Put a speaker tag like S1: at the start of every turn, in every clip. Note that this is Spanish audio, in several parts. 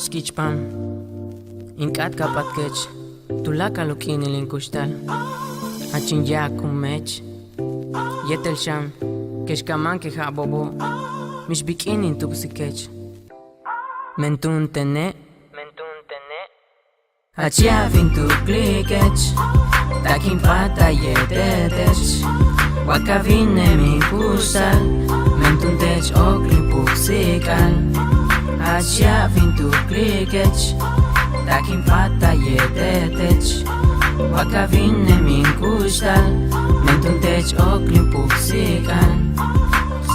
S1: Skitchpam Incat kapatquech Tulaka lokini linkushtal Achin ya kumech Yetel sham Keshkaman keja bobo Mish bikinin tupsikech Mentun tene Achia vintu klikech Takin pata yetetech Wakavine mi kusal Mentun tech oklin puksikal Achia vintu klikech Takin pata yetetech Wakavine mi kusal Mentun tech oklin puksikal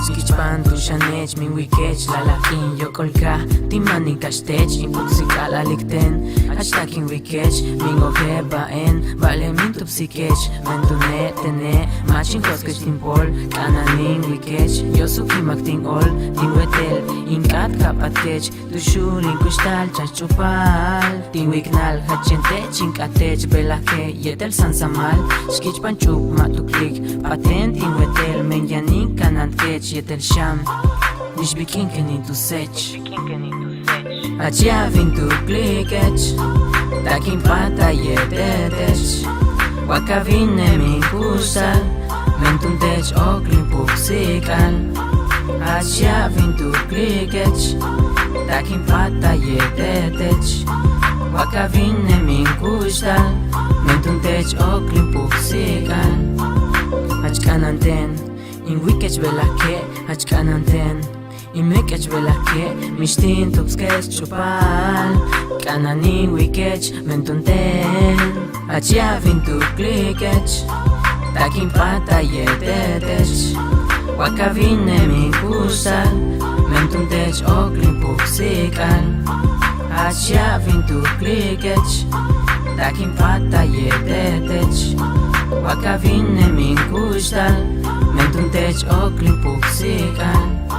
S1: Skitchpan tu shanech min wikech lalakin yo kolka Timanin kashtech impuksikal alikten Hashtakin wikech min okebaen Vale min tupsikech Mentune tene Machin koskech timpol Kananin wikech Yo sukimak tin ol Tin wetel Inkat kapatkech Tushulin kushtal chachupal Tin wiknal hachentech Inkatech belake Yetel sansamal Skitchpan chup matuklik Patent tin wetel Menyanin kanantkech Yetel sham Nish bikin kenin tu sech Achia vintu klikech Takin pata yetetech Wakavine mi kusal Mentun tech oklin puksikal Achia vintu klikech Takin pata yetetech Wakavine mi kusal Mentun tech oklin puksikal Achkananten In wikech belake, achkananten In wikech belake, mishtin tupskech chupal Kananin wikech mentunten Achia vintu klikech Takin pata yetetech Wakavine mi kusal Mentuntech oklin puksikal Achia vintu klikech Takin pata yetetech Wakavine mi kusal Mentuntech oklin puksikal